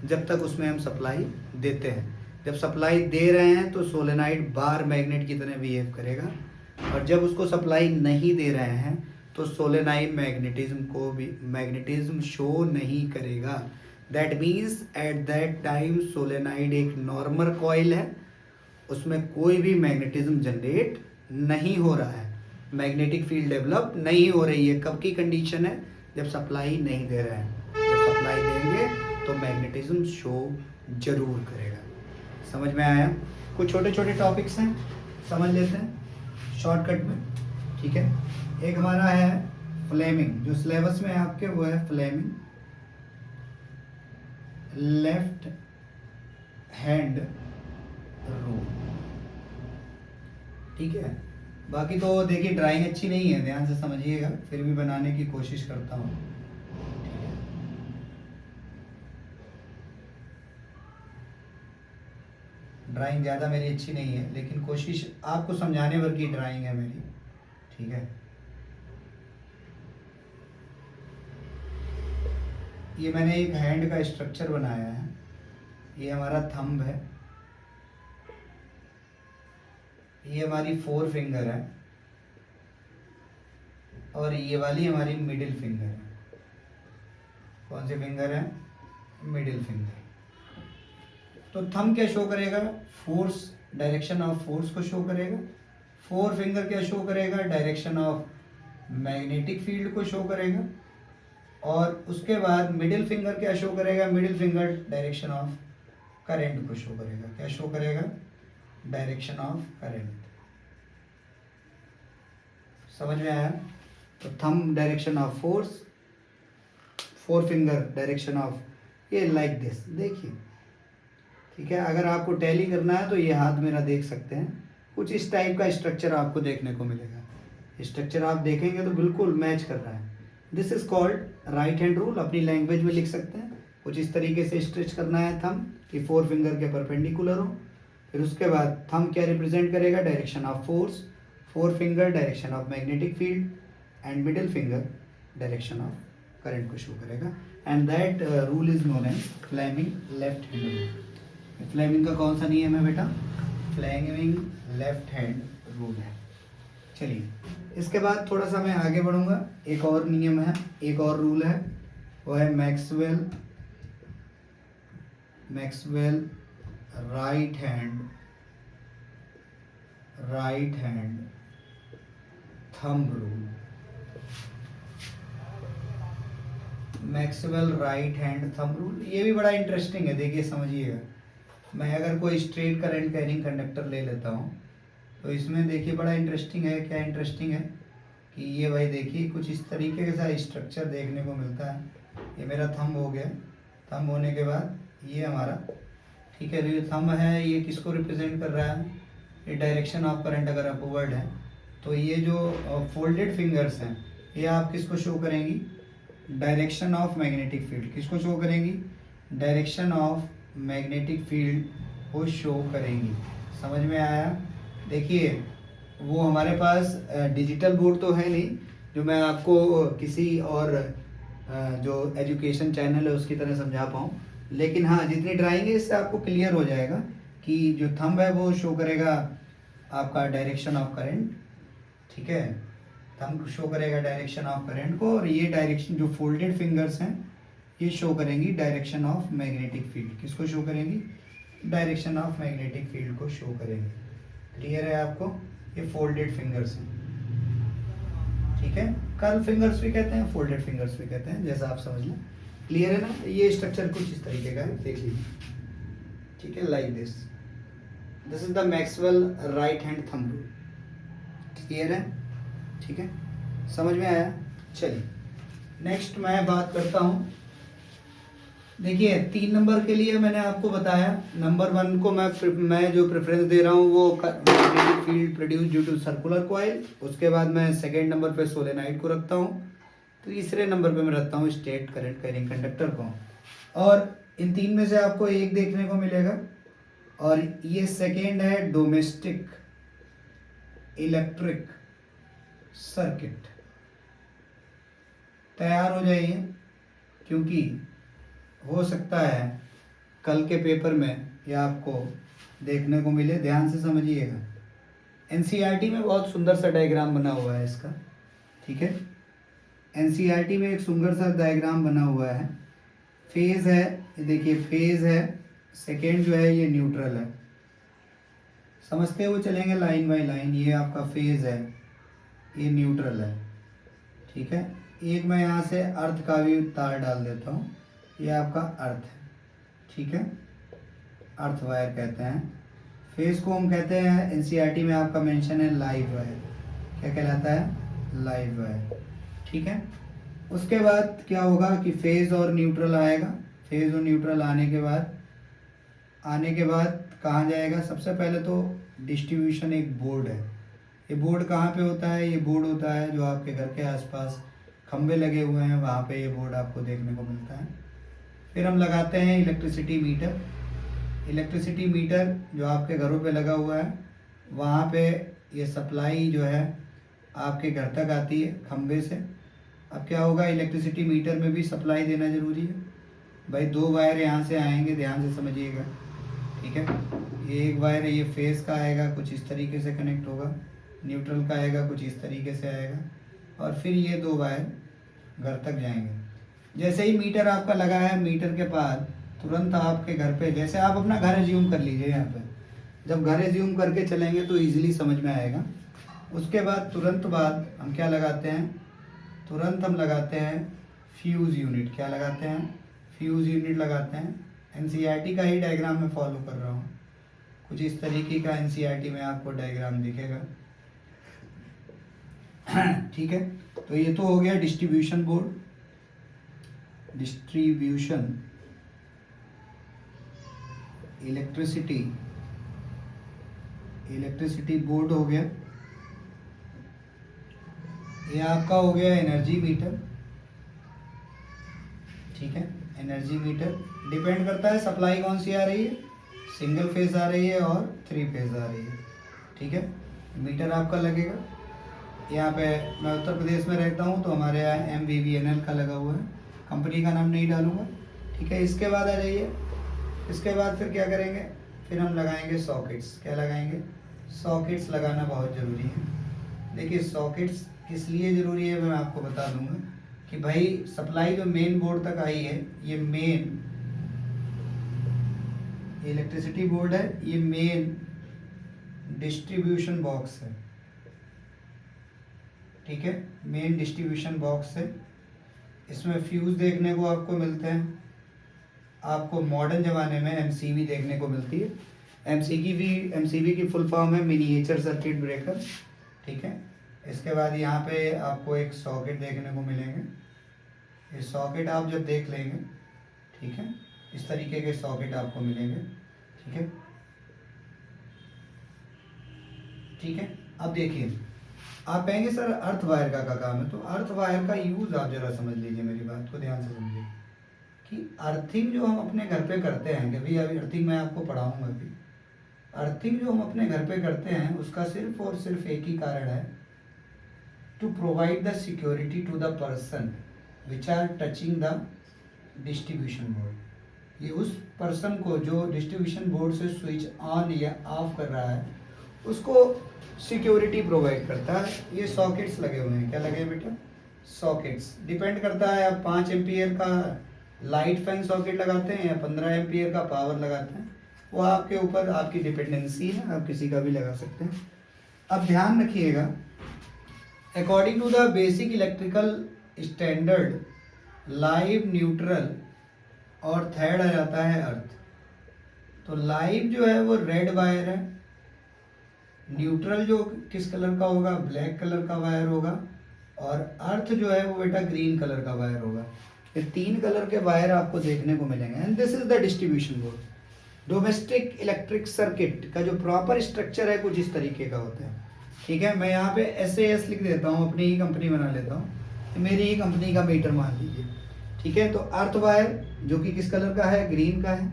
[SPEAKER 1] जब तक उसमें हम सप्लाई देते हैं। जब सप्लाई दे रहे हैं तो सोलेनाइड बार मैग्नेट की तरह बिहेव करेगा, और जब उसको सप्लाई नहीं दे रहे हैं तो सोलेनाइड मैग्नेटिज्म शो नहीं करेगा। That means at that time solenoid एक नॉर्मल कॉइल है, उसमें कोई भी मैग्नेटिज्म जनरेट नहीं हो रहा है, मैग्नेटिक फील्ड डेवलप नहीं हो रही है। कब की कंडीशन है? जब सप्लाई नहीं दे रहे हैं। जब सप्लाई देंगे तो मैग्नेटिज्म शो जरूर करेगा। समझ में आया? कुछ छोटे छोटे टॉपिक्स हैं, समझ लेते हैं। शॉर्टकट में, ठीक है। एक हमारा है फ्लेमिंग, जो सिलेबस में है आपके वो है फ्लेमिंग लेफ्ट हैंड रूल, ठीक है। बाकी तो देखिए ड्राइंग अच्छी नहीं है, ध्यान से समझिएगा, फिर भी बनाने की कोशिश करता हूँ। ड्राइंग ज़्यादा मेरी अच्छी नहीं है, लेकिन कोशिश आपको समझाने भर की ड्राइंग है मेरी, ठीक है। ये मैंने एक हैंड का स्ट्रक्चर बनाया है, ये हमारा थंब है, ये हमारी 4 फिंगर है, और ये वाली हमारी मिडिल फिंगर है। कौन सी फिंगर है? Middle finger. तो थंब क्या शो करेगा? फोर्स, डायरेक्शन ऑफ फोर्स को शो करेगा। 4 फिंगर क्या शो करेगा? डायरेक्शन ऑफ मैग्नेटिक फील्ड को शो करेगा। और उसके बाद मिडिल फिंगर क्या शो करेगा? Middle finger direction of current को शो करेगा। क्या शो करेगा? Direction of current. समझ में आया? तो thumb direction of force, 4 finger direction of, ये लाइक दिस, देखिए, ठीक है। अगर आपको टैली करना है तो ये हाथ मेरा देख सकते हैं, कुछ इस टाइप का स्ट्रक्चर आपको देखने को मिलेगा। स्ट्रक्चर आप देखेंगे तो बिल्कुल मैच कर रहा है। This is called right hand rule, अपनी लैंग्वेज में लिख सकते हैं। कुछ इस तरीके से स्ट्रेच करना है थंब कि 4 फिंगर के परपेंडिकुलर हो। फिर उसके बाद थंब क्या रिप्रेजेंट करेगा? Direction of force, 4 finger direction of magnetic field, and middle finger direction of current को शो करेगा। And that rule is known as Fleming left hand rule. Fleming का कौन सा नियम है बेटा? फ्लेमिंग लेफ्ट हैंड रूल है। चलिए, इसके बाद थोड़ा सा मैं आगे बढ़ूंगा। एक और नियम है, एक और रूल है, वो है Maxwell right hand thumb rule. Maxwell right hand thumb rule, ये भी बड़ा इंटरेस्टिंग है, देखिए समझिएगा। मैं अगर कोई स्ट्रेट करंट कैरिंग कंडक्टर ले लेता हूँ तो इसमें देखिए बड़ा इंटरेस्टिंग है। क्या इंटरेस्टिंग है कि ये भाई देखिए कुछ इस तरीके का स्ट्रक्चर देखने को मिलता है। ये मेरा थंब हो गया, थंब होने के बाद ये हमारा, ठीक है, ये थंब है, ये किसको रिप्रेजेंट कर रहा है? ये डायरेक्शन ऑफ करंट अगर अपवर्ड है तो ये जो फोल्डेड फिंगर्स हैं ये आप किसको शो करेंगी? Direction of magnetic field. किसको शो करेंगी? डायरेक्शन ऑफ मैग्नेटिक फील्ड को शो करेंगी। समझ में आया? देखिए, वो हमारे पास डिजिटल बोर्ड तो है नहीं जो मैं आपको किसी और जो एजुकेशन चैनल है उसकी तरह समझा पाऊँ, लेकिन हाँ जितनी ड्राइंग है इससे आपको क्लियर हो जाएगा कि जो थंब है वो शो करेगा आपका डायरेक्शन ऑफ करंट, ठीक है, थंब शो करेगा डायरेक्शन ऑफ करंट को, और ये डायरेक्शन जो फोल्डेड फिंगर्स हैं ये शो करेंगी डायरेक्शन ऑफ मैग्नेटिक फील्ड। किसको शो करेंगी? डायरेक्शन ऑफ मैग्नेटिक फील्ड को शो करेंगे। क्लियर है आपको? ये फोल्डेड फिंगर्स हैं, ठीक है। कर्ल फिंगर्स भी कहते हैं, फोल्डेड फिंगर्स भी कहते हैं, जैसा आप समझ लें। क्लियर है ना? ये स्ट्रक्चर कुछ इस तरीके का है, देख लीजिए, ठीक है, like this. This is the Maxwell right hand thumb rule. Clear है? ठीक है, समझ में आया? चलिए नेक्स्ट मैं बात करता हूँ। देखिए 3 नंबर के लिए मैंने आपको बताया, नंबर 1 को मैं जो प्रेफरेंस दे रहा हूँ वो magnetic field produce due to circular coil. उसके बाद मैं सेकेंड नंबर पे सोलेनाइड को रखता हूँ। तीसरे नंबर पे मैं रखता हूँ स्टेट करंट कैरिंग कंडक्टर को। और इन 3 में से आपको एक देखने को मिलेगा, और ये सेकेंड है डोमेस्टिक इलेक्ट्रिक सर्किट। तैयार हो जाइए, क्योंकि हो सकता है कल के पेपर में यह आपको देखने को मिले। ध्यान से समझिएगा, एनसीईआरटी में बहुत सुंदर सा डायग्राम बना हुआ है इसका, ठीक है। एनसीईआरटी में एक सुंदर सा डायग्राम बना हुआ है। फेज है, ये देखिए फेज है, सेकेंड जो है ये न्यूट्रल है। समझते हुए चलेंगे लाइन बाय लाइन। ये आपका फेज है, ये न्यूट्रल है, ठीक है। एक मैं यहाँ से अर्थ का भी तार डाल देता हूँ, ये आपका अर्थ है, ठीक है, अर्थ वायर कहते हैं। फेज को हम कहते हैं, एनसीईआरटी में आपका मेंशन है लाइव वायर। क्या कहलाता है? Live wire. ठीक है। उसके बाद क्या होगा कि फेज और न्यूट्रल आएगा। फेज और न्यूट्रल आने के बाद कहाँ जाएगा? सबसे पहले तो डिस्ट्रीब्यूशन एक बोर्ड है। ये बोर्ड कहाँ पे होता है? ये बोर्ड होता है जो आपके घर के आसपास खंबे लगे हुए हैं, वहाँ पे ये बोर्ड आपको देखने को मिलता है। फिर हम लगाते हैं इलेक्ट्रिसिटी मीटर। इलेक्ट्रिसिटी मीटर जो आपके घरों पे लगा हुआ है, वहाँ पे ये सप्लाई जो है आपके घर तक आती है खंबे से। अब क्या होगा, इलेक्ट्रिसिटी मीटर में भी सप्लाई देना ज़रूरी है भाई। 2 वायर यहाँ से आएंगे, ध्यान से समझिएगा। ठीक है। ये एक वायर है, ये फेस का आएगा, कुछ इस तरीके से कनेक्ट होगा। न्यूट्रल का आएगा, कुछ इस तरीके से आएगा। और फिर ये 2 वायर घर तक जाएंगे। जैसे ही मीटर आपका लगा है, मीटर के बाद तुरंत आपके घर पे, जैसे आप अपना घर एज्यूम कर लीजिए यहाँ पे, जब घर एज्यूम करके चलेंगे तो ईजिली समझ में आएगा। उसके बाद तुरंत बाद हम क्या लगाते हैं? तुरंत हम लगाते हैं फ्यूज़ यूनिट। क्या लगाते हैं? फ्यूज़ यूनिट लगाते हैं। एनसीईआरटी का ही डायग्राम मैं फॉलो कर रहा हूँ, कुछ इस तरीके का एनसीईआरटी में आपको डायग्राम दिखेगा। ठीक है। तो ये तो हो गया distribution board, distribution electricity board हो गया। ये आपका हो गया एनर्जी मीटर। ठीक है। एनर्जी मीटर डिपेंड करता है सप्लाई कौन सी आ रही है, सिंगल फेज आ रही है और 3 फेज आ रही है। ठीक है। मीटर आपका लगेगा यहाँ पे। मैं उत्तर प्रदेश में रहता हूँ तो हमारे यहाँ MVVNL का लगा हुआ है, कंपनी का नाम नहीं डालूंगा। ठीक है। इसके बाद आ जाइए, इसके बाद फिर क्या करेंगे? फिर हम लगाएंगे सॉकेट्स। क्या लगाएंगे? सॉकेट्स लगाना बहुत ज़रूरी है। देखिए सॉकेट्स किस लिए ज़रूरी है मैं आपको बता दूंगा कि भाई सप्लाई जो मेन बोर्ड तक आई है, ये मेन इलेक्ट्रिसिटी बोर्ड है, ये मेन डिस्ट्रीब्यूशन बॉक्स है। ठीक है। मेन डिस्ट्रीब्यूशन बॉक्स है। इसमें फ्यूज़ देखने को आपको मिलते हैं। आपको मॉडर्न ज़माने में MCB देखने को मिलती है। MCB की फुल फॉर्म है मिनिएचर सर्किट ब्रेकर। ठीक है। इसके बाद यहाँ पे आपको एक सॉकेट देखने को मिलेंगे। ये सॉकेट आप जब देख लेंगे, ठीक है, इस तरीके के सॉकेट आपको मिलेंगे। ठीक है। ठीक है। अब देखिए, आप कहेंगे सर अर्थ वायर का काम है, तो अर्थ वायर का यूज़ आप जरा समझ लीजिए, मेरी बात को ध्यान से समझिए कि अर्थिंग जो हम अपने घर पे करते हैं, कभी अभी अर्थिंग मैं आपको पढ़ाऊंगा अभी। अर्थिंग जो हम अपने घर पे करते हैं उसका सिर्फ और सिर्फ एक ही कारण है, to provide the security to the person which are touching the distribution board. ये उस पर्सन को जो डिस्ट्रीब्यूशन बोर्ड से स्विच ऑन या ऑफ कर रहा है उसको सिक्योरिटी प्रोवाइड करता है। ये सॉकेट्स लगे हुए हैं। क्या लगे हैं बेटा? सॉकेट्स। डिपेंड करता है आप 5 एम्पियर का लाइट फैन सॉकेट लगाते हैं या 15 एम्पियर का पावर लगाते हैं, वो आपके ऊपर आपकी डिपेंडेंसी है, आप किसी का भी लगा सकते हैं। अब ध्यान रखिएगा, according to the basic electrical standard, live, neutral और थर्ड आ जाता है अर्थ। तो लाइव जो है वो रेड वायर है, न्यूट्रल जो किस कलर का होगा? ब्लैक कलर का वायर होगा, और अर्थ जो है वो बेटा ग्रीन कलर का वायर होगा। ये 3 कलर के वायर आपको देखने को मिलेंगे। And this is the distribution board. Domestic electric circuit का जो प्रॉपर स्ट्रक्चर है कुछ इस तरीके का होता है। ठीक है। मैं यहाँ पे SAS लिख देता हूँ, अपनी ही कंपनी बना लेता हूँ, मेरी ही कंपनी का मीटर मान लीजिए। ठीक है। तो अर्थ वायर जो कि किस कलर का है? ग्रीन का है।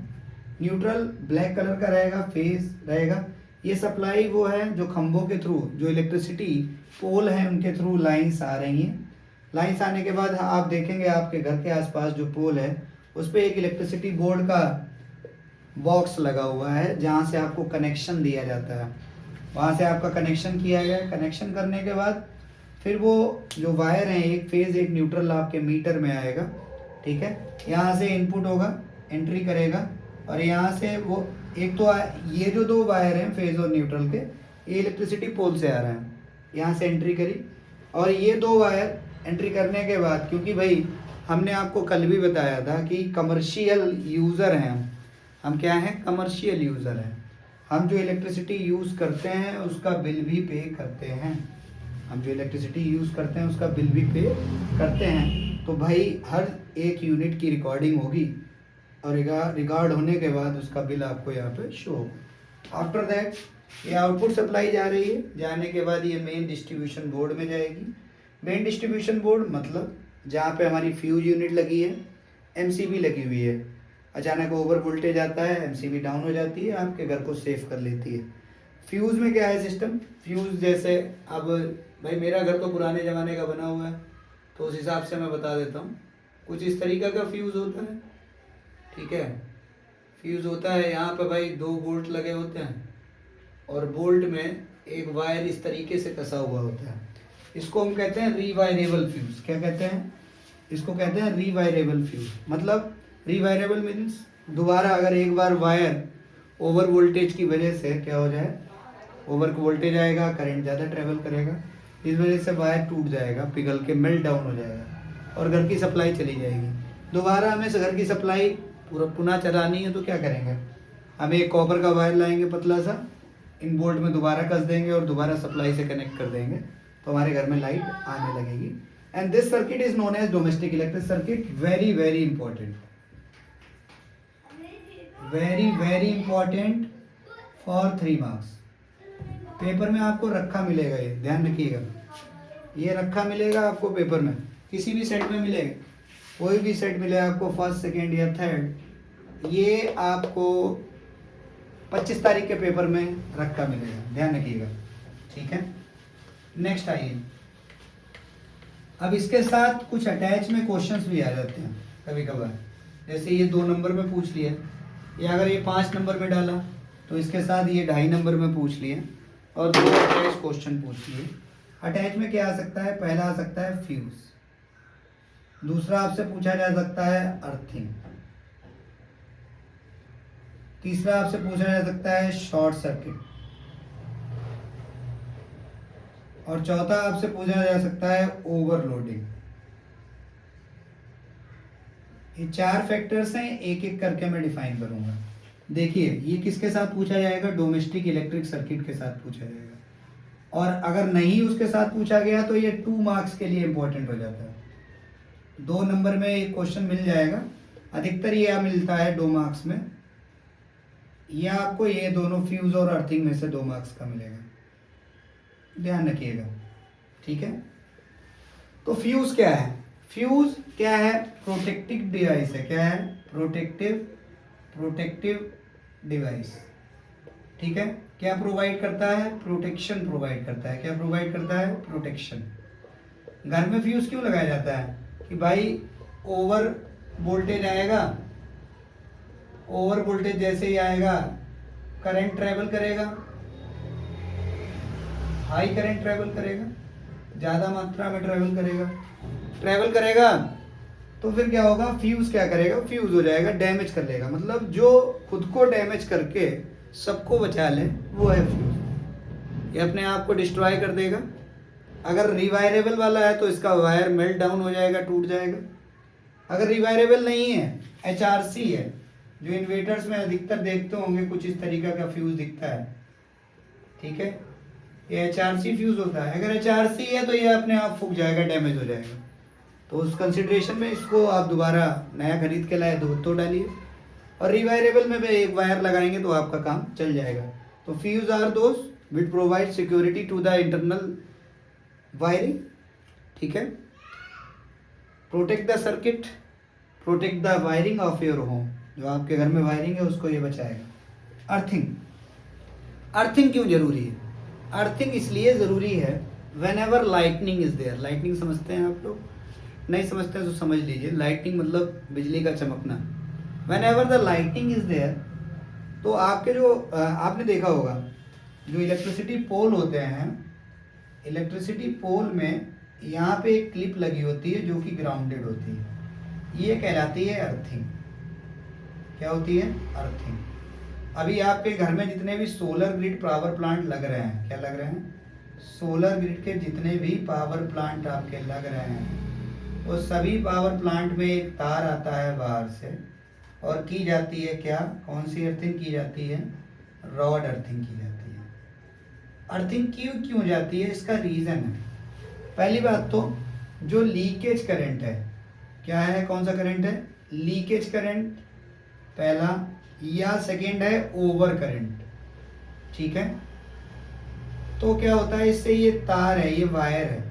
[SPEAKER 1] न्यूट्रल ब्लैक कलर का रहेगा, फेज रहेगा। ये सप्लाई वो है जो खंभों के थ्रू, जो इलेक्ट्रिसिटी पोल हैं उनके थ्रू लाइंस आ रही हैं। लाइंस आने के बाद आप देखेंगे आपके घर के आसपास जो पोल है उस पर एक इलेक्ट्रिसिटी बोर्ड का बॉक्स लगा हुआ है जहाँ से आपको कनेक्शन दिया जाता है। वहाँ से आपका कनेक्शन किया गया। कनेक्शन करने के बाद फिर वो जो वायर हैं, एक फेज एक न्यूट्रल आपके मीटर में आएगा। ठीक है। यहाँ से इनपुट होगा, एंट्री करेगा, और यहाँ से वो एक तो ये जो 2 वायर हैं फेज और न्यूट्रल के, ये इलेक्ट्रिसिटी पोल से आ रहे हैं, यहाँ से एंट्री करी। और ये 2 वायर एंट्री करने के बाद, क्योंकि भाई हमने आपको कल भी बताया था कि कमर्शियल यूज़र हैं हम क्या हैं? कमर्शियल यूज़र हैं। हम जो इलेक्ट्रिसिटी यूज़ करते हैं उसका बिल भी पे करते हैं। हम जो इलेक्ट्रिसिटी यूज़ करते हैं उसका बिल भी पे करते हैं। तो भाई हर एक यूनिट की रिकॉर्डिंग होगी और रिकॉर्ड होने के बाद उसका बिल आपको यहाँ पे शो होगा। आफ्टर दैट ये आउटपुट सप्लाई जा रही है, जाने के बाद ये मेन डिस्ट्रीब्यूशन बोर्ड में जाएगी। मेन डिस्ट्रीब्यूशन बोर्ड मतलब जहाँ पे हमारी फ्यूज यूनिट लगी है, एमसीबी लगी हुई है। अचानक ओवर वोल्टेज आता है, एमसीबी डाउन हो जाती है, आपके घर को सेव कर लेती है। फ्यूज़ में क्या है सिस्टम, फ्यूज़ जैसे अब भाई मेरा घर तो पुराने ज़माने का बना हुआ है, तो उस हिसाब से मैं बता देता हूँ। कुछ इस तरीक़ा का फ्यूज़ होता है, ठीक है। फ्यूज़ होता है, यहाँ पे भाई 2 बोल्ट लगे होते हैं और बोल्ट में एक वायर इस तरीके से कसा हुआ होता है। इसको हम कहते हैं रीवायरेबल फ्यूज़। क्या कहते हैं इसको? कहते हैं रीवायरेबल फ्यूज़। मतलब रीवायरेबल मीन्स दोबारा अगर एक बार वायर ओवर वोल्टेज की वजह से क्या हो जाए, ओवर वोल्टेज आएगा, करंट ज़्यादा ट्रेवल करेगा, इस वजह से वायर टूट जाएगा, पिघल के मेल्ट डाउन हो जाएगा और घर की सप्लाई चली जाएगी। दोबारा हमें घर की सप्लाई पुनः चलानी है तो क्या करेंगे, हमें एक कॉपर का वायर लाएंगे पतला सा, इन बोल्ट में दोबारा कस देंगे और दोबारा सप्लाई से कनेक्ट कर देंगे, तो हमारे घर में लाइट आने लगेगी। And this circuit is known as domestic electric circuit. Very very important, very important for 3 marks. Paper में आपको रखा मिलेगा, ये ध्यान रखिएगा, ये रखा मिलेगा आपको पेपर में, किसी भी सेट में मिलेगा, कोई भी सेट मिले आपको, फर्स्ट सेकेंड या थर्ड, ये आपको 25 तारीख के पेपर में रखा मिलेगा, ध्यान रखिएगा, ठीक है। नेक्स्ट आइए, अब इसके साथ कुछ अटैच में क्वेश्चंस भी आ जाते हैं कभी कभार। जैसे ये 2 नंबर में पूछ लिया, या अगर ये 5 नंबर में डाला तो इसके साथ ये 2.5 नंबर में पूछ लिए और 2 अटैच क्वेश्चन पूछ लिए। अटैच में क्या आ सकता है, पहला आ सकता है फ्यूज, दूसरा आपसे पूछा जा सकता है अर्थिंग, तीसरा आपसे पूछा जा सकता है शॉर्ट सर्किट, और चौथा आपसे पूछा जा सकता है ओवरलोडिंग। ये 4 फैक्टर्स हैं, एक एक करके मैं डिफाइन करूंगा। देखिए ये किसके साथ पूछा जाएगा, डोमेस्टिक इलेक्ट्रिक सर्किट के साथ पूछा जाएगा, और अगर नहीं उसके साथ पूछा गया तो ये 2 मार्क्स के लिए इंपॉर्टेंट हो जाता है। 2 नंबर में एक क्वेश्चन मिल जाएगा, अधिकतर ये मिलता है 2 मार्क्स में, या आपको ये दोनों फ्यूज और अर्थिंग में से 2 मार्क्स का मिलेगा, ध्यान रखिएगा, ठीक है। तो फ्यूज क्या है, फ्यूज क्या है, प्रोटेक्टिव डिवाइस है। क्या है, प्रोटेक्टिव डिवाइस, ठीक है। क्या प्रोवाइड करता है, प्रोटेक्शन प्रोवाइड करता है। क्या प्रोवाइड करता है, प्रोटेक्शन। घर में फ्यूज क्यों लगाया जाता है कि भाई ओवर वोल्टेज आएगा, ओवर वोल्टेज जैसे ही आएगा करंट ट्रेवल करेगा, हाई करंट ट्रेवल करेगा, ज़्यादा मात्रा में ट्रेवल करेगा, तो फिर क्या होगा, फ्यूज क्या करेगा, फ्यूज हो जाएगा, डैमेज कर लेगा। मतलब जो खुद को डैमेज करके सबको बचा ले वो है फ्यूज, ये अपने आप को डिस्ट्रॉय कर देगा। अगर रिवायरेबल वाला है तो इसका वायर मेल्ट डाउन हो जाएगा, टूट जाएगा। अगर रिवायरेबल नहीं है, HRC है, जो इन्वर्टर्स में अधिकतर देखते होंगे कुछ इस तरीका का फ्यूज दिखता है, ठीक है, ये HRC फ्यूज होता है। अगर HRC है तो ये अपने आप फूक जाएगा, डैमेज हो जाएगा। तो उस कंसिडरेशन में इसको आप दोबारा नया खरीद के लाए तो डालिए, और रिवायरेबल में भी एक वायर लगाएंगे तो आपका काम चल जाएगा। तो fuse are those which provide security to the internal wiring, ठीक है। Protect the circuit, protect the wiring of your home, जो आपके घर में वायरिंग है उसको ये बचाएगा। अर्थिंग, अर्थिंग क्यों जरूरी है, अर्थिंग इसलिए ज़रूरी है whenever lightning is there. Lightning समझते हैं आप लोग, नहीं समझते हैं तो समझ लीजिए, लाइटनिंग मतलब बिजली का चमकना। Whenever the lightning is there, तो आपके जो आपने देखा होगा जो इलेक्ट्रिसिटी पोल होते हैं, इलेक्ट्रिसिटी पोल में यहाँ पे एक क्लिप लगी होती है जो कि ग्राउंडेड होती है, ये कहलाती है अर्थिंग। क्या होती है, अर्थिंग। अभी आपके घर में जितने भी सोलर ग्रिड पावर प्लांट लग रहे हैं, क्या लग रहे हैं, सोलर ग्रिड के जितने भी पावर प्लांट आपके लग रहे हैं, वो सभी पावर प्लांट में एक तार आता है बाहर से, और की जाती है क्या, कौन सी अर्थिंग की जाती है, रॉड अर्थिंग की जाती है। अर्थिंग क्यों हो जाती है, इसका रीज़न है। पहली बात तो जो लीकेज करंट है, क्या है, कौन सा करंट है, लीकेज करंट पहला, या सेकेंड है ओवर करंट, ठीक है। तो क्या होता है, इससे ये तार है, ये वायर है,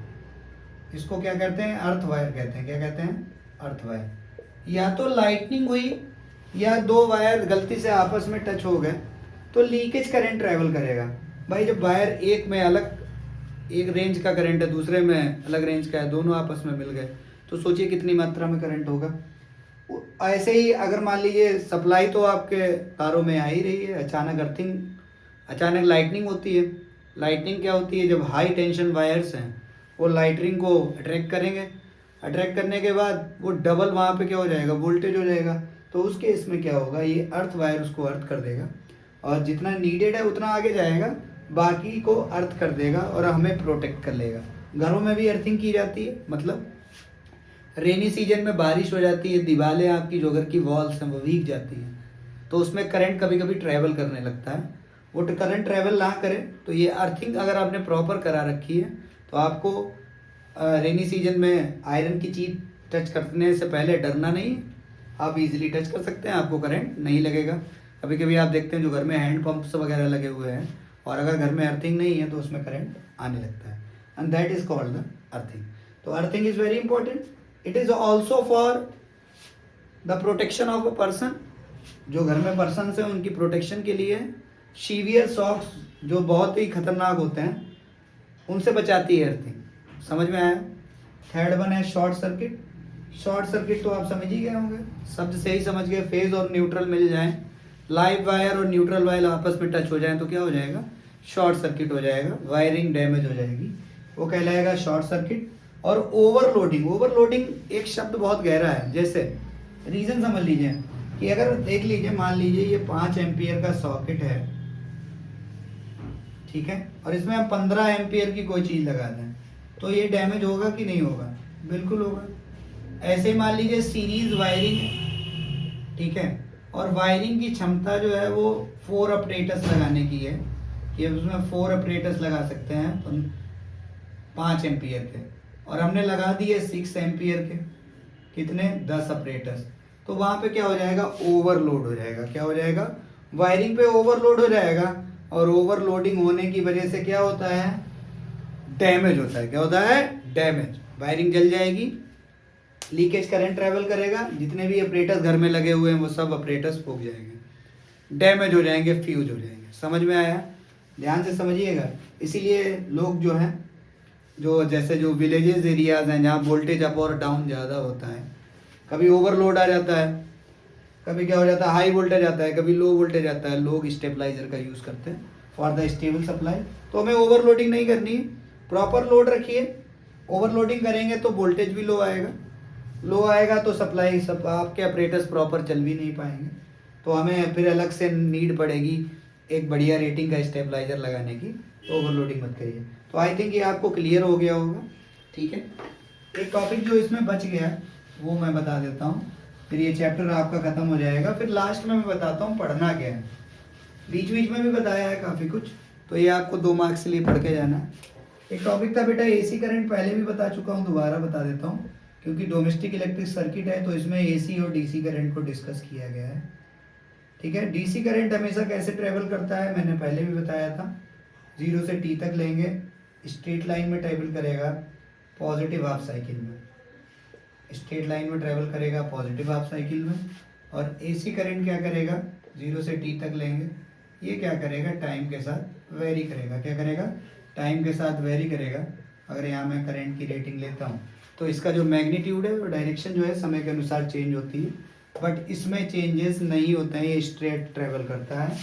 [SPEAKER 1] इसको क्या कहते हैं, अर्थ वायर कहते हैं। क्या कहते हैं, अर्थ वायर। या तो लाइटनिंग हुई या दो वायर गलती से आपस में टच हो गए तो लीकेज करंट ट्रेवल करेगा। भाई जब वायर एक में अलग, एक रेंज का करंट है, दूसरे में अलग रेंज का है, दोनों आपस में मिल गए तो सोचिए कितनी मात्रा में करंट होगा। ऐसे ही अगर मान लीजिए सप्लाई तो आपके तारों में आ ही रही है, अचानक अर्थिंग, अचानक लाइटनिंग होती है। लाइटनिंग क्या होती है, जब हाई टेंशन वायर्स हैं वो लाइटनिंग को अट्रैक्ट करेंगे, अट्रैक्ट करने के बाद वो डबल वहाँ पे क्या हो जाएगा, वोल्टेज हो जाएगा। तो उस केस में क्या होगा, ये अर्थ वायर उसको अर्थ कर देगा और जितना नीडेड है उतना आगे जाएगा, बाकी को अर्थ कर देगा और हमें प्रोटेक्ट कर लेगा। घरों में भी अर्थिंग की जाती है, मतलब रेनी सीजन में बारिश हो जाती है, दीवारें आपकी जो घर की वॉल्स हैं वो भीग जाती हैं, तो उसमें करंट कभी कभी ट्रैवल करने लगता है। वो करंट ट्रैवल ना करे तो ये अर्थिंग अगर आपने प्रॉपर करा रखी है तो आपको रेनी सीजन में आयरन की चीज टच करने से पहले डरना नहीं है, आप इजीली टच कर सकते हैं, आपको करंट नहीं लगेगा। कभी कभी आप देखते हैं जो घर में हैंड पंप्स वगैरह लगे हुए हैं और अगर घर में अर्थिंग नहीं है तो उसमें करंट आने लगता है, and that is called the earthing. तो earthing is very important. It is also for the protection of a person, जो घर में पर्सन है उनकी प्रोटेक्शन के लिए। सीवियर शॉक्स जो बहुत ही खतरनाक होते हैं उनसे बचाती है अर्थिंग, समझ में आया। थर्ड वन है शॉर्ट सर्किट। शॉर्ट सर्किट तो आप समझ ही गए होंगे, शब्द से ही समझ गए, फेज और न्यूट्रल मिल जाए, लाइव वायर और न्यूट्रल वायर आपस में टच हो जाए तो क्या हो जाएगा, शॉर्ट सर्किट हो जाएगा, वायरिंग डैमेज हो जाएगी, वो कहलाएगा शॉर्ट सर्किट। और ओवरलोडिंग, ओवरलोडिंग एक शब्द बहुत गहरा है। जैसे रीजन समझ लीजिए कि अगर देख लीजिए, मान लीजिए ये 5 एम्पियर का सॉकेट है, ठीक है, और इसमें हम 15 एम्पियर की कोई चीज़ लगा दें तो ये डैमेज होगा कि नहीं होगा, बिल्कुल होगा। ऐसे मान लीजिए सीरीज वायरिंग है, ठीक है, और वायरिंग की क्षमता जो है वो 4 अपरेटस लगाने की है कि उसमें 4 अपरेटस लगा सकते हैं 5 एम्पियर के, और हमने लगा दिए 6 एम्पियर के, कितने, 10 अपरेटस। तो वहाँ पे क्या हो जाएगा, ओवरलोड हो जाएगा। क्या हो जाएगा, वायरिंग पे ओवरलोड हो जाएगा, और ओवरलोडिंग होने की वजह से क्या होता है, डैमेज होता है। क्या होता है, डैमेज, वायरिंग जल जाएगी, लीकेज करंट ट्रेवल करेगा, जितने भी ऑपरेटर्स घर में लगे हुए हैं वो सब ऑपरेटर्स फूक जाएंगे, डैमेज हो जाएंगे, फ्यूज हो जाएंगे। समझ में आया, ध्यान से समझिएगा। इसीलिए लोग जो हैं, जो जैसे जो विलेजेस एरियाज हैं जहाँ वोल्टेज अप और डाउन ज़्यादा होता है, कभी ओवरलोड आ जाता है, कभी क्या हो जाता है, हाई वोल्टेज आता है, कभी लो वोल्टेज आता है, लोग स्टेबलाइजर का यूज़ करते हैं फॉर द स्टेबल सप्लाई। तो हमें ओवरलोडिंग नहीं करनी है, प्रॉपर लोड रखिए। ओवरलोडिंग करेंगे तो वोल्टेज भी लो आएगा, लो आएगा तो सप्लाई सब आपके ऑपरेटर्स प्रॉपर चल भी नहीं पाएंगे, तो हमें फिर अलग से नीड पड़ेगी एक बढ़िया रेटिंग का स्टेबलाइजर लगाने की। तो ओवरलोडिंग मत करिए। तो आई थिंक ये आपको क्लियर हो गया होगा, ठीक है। एक टॉपिक जो इसमें बच गया वो मैं बता देता हूँ, फिर ये चैप्टर आपका ख़त्म हो जाएगा। फिर लास्ट में मैं बताता हूँ पढ़ना क्या है, बीच बीच में भी बताया है काफ़ी कुछ, तो ये आपको 2 मार्क्स के लिए पढ़ के जाना है। एक टॉपिक था बेटा एसी करंट, पहले भी बता चुका हूँ, दोबारा बता देता हूँ, क्योंकि डोमेस्टिक इलेक्ट्रिक सर्किट है तो इसमें एसी और डीसी करंट को डिस्कस किया गया है, ठीक है। डीसी करंट हमेशा कैसे ट्रेवल करता है, मैंने पहले भी बताया था, 0 से T तक लेंगे, स्ट्रेट लाइन में ट्रेवल करेगा पॉजिटिव हाफ साइकिल में, स्ट्रेट लाइन में ट्रेवल करेगा पॉजिटिव हाफ साइकिल में। और एसी करंट क्या करेगा, 0 से T तक लेंगे, ये क्या करेगा, टाइम के साथ वेरी करेगा। क्या करेगा, टाइम के साथ वेरी करेगा। अगर यहाँ मैं करंट की रेटिंग लेता हूँ तो इसका जो मैग्नीट्यूड है वो डायरेक्शन जो है समय के अनुसार चेंज होती है, बट इसमें चेंजेस नहीं होते हैं, ये स्ट्रेट ट्रेवल करता है।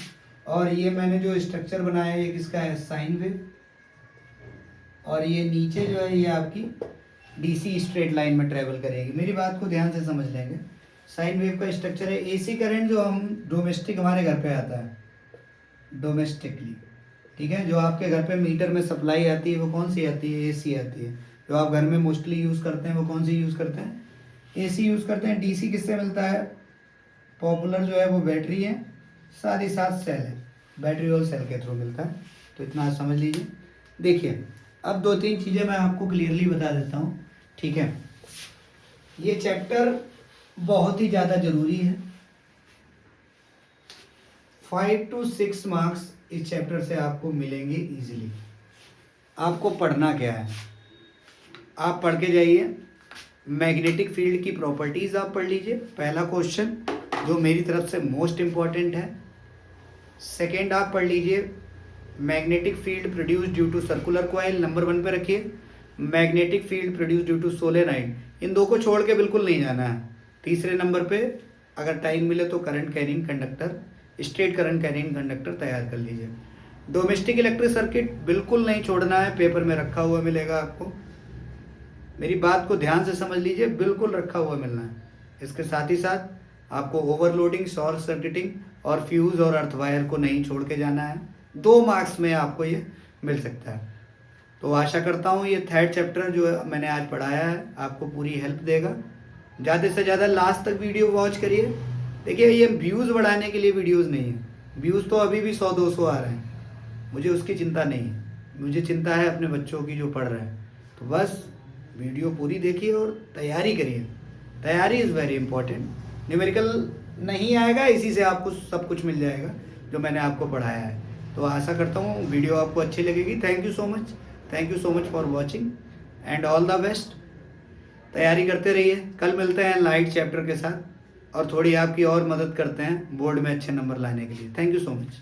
[SPEAKER 1] और ये मैंने जो स्ट्रक्चर बनाया है ये किसका है, साइन वेव, और ये नीचे जो है ये आपकी डीसी स्ट्रेट लाइन में ट्रेवल करेगी। मेरी बात को ध्यान से समझ लेंगे, साइन वेव का स्ट्रक्चर है। एसी करंट जो हम डोमेस्टिक हमारे घर पे आता है डोमेस्टिकली, ठीक है, जो आपके घर पे मीटर में सप्लाई आती है वो कौन सी आती है, एसी आती है। जो आप घर में मोस्टली यूज़ करते हैं वो कौन सी यूज़ करते हैं, एसी यूज़ करते हैं। डीसी किससे मिलता है, पॉपुलर जो है वो बैटरी है, साथ ही साथ सेल है, बैटरी और सेल के थ्रू मिलता है। तो इतना आप समझ लीजिए। देखिए अब 2-3 चीज़ें मैं आपको क्लियरली बता देता हूँ, ठीक है। ये चैप्टर बहुत ही ज़्यादा ज़रूरी है। 5 to 6 मार्क्स इस चैप्टर से आपको मिलेंगे इजीली। आपको पढ़ना क्या है, आप पढ़ के जाइए। मैग्नेटिक फील्ड की प्रॉपर्टीज़ आप पढ़ लीजिए, पहला क्वेश्चन जो मेरी तरफ से मोस्ट इम्पॉर्टेंट है। सेकेंड आप पढ़ लीजिए magnetic field produce due to circular coil, number 1 पे रखिए। Magnetic field produce due to solenoid, इन दो को छोड़ के बिल्कुल नहीं जाना है। तीसरे नंबर पे अगर टाइम मिले तो current carrying conductor, straight current carrying conductor तैयार कर लीजिए। डोमेस्टिक इलेक्ट्रिक सर्किट बिल्कुल नहीं छोड़ना है, पेपर में रखा हुआ मिलेगा आपको। मेरी बात को ध्यान से समझ लीजिए, बिल्कुल रखा हुआ मिलना है। इसके साथ ही साथ आपको ओवरलोडिंग, शॉर्ट सर्किटिंग और फ्यूज और अर्थ वायर को नहीं छोड़ के जाना है। 2 मार्क्स में आपको ये मिल सकता है। तो आशा करता हूँ ये थर्ड चैप्टर जो मैंने आज पढ़ाया है आपको पूरी हेल्प देगा। ज़्यादा से ज़्यादा लास्ट तक वीडियो वॉच करिए। देखिए ये व्यूज़ बढ़ाने के लिए वीडियोज़ नहीं है, व्यूज़ तो अभी भी 100-200 आ रहे हैं, मुझे उसकी चिंता नहीं है। मुझे चिंता है अपने बच्चों की जो पढ़ रहे हैं। तो बस वीडियो पूरी देखिए और तैयारी करिए। तैयारी इज़ वेरी इंपॉर्टेंट। न्यूमेरिकल नहीं आएगा, इसी से आपको सब कुछ मिल जाएगा जो मैंने आपको पढ़ाया है। तो आशा करता हूँ वीडियो आपको अच्छी लगेगी। Thank you so much for watching and all the best. तैयारी करते रहिए। कल मिलते हैं लाइट चैप्टर के साथ और थोड़ी आपकी और मदद करते हैं बोर्ड में अच्छे नंबर लाने के लिए। Thank you so much.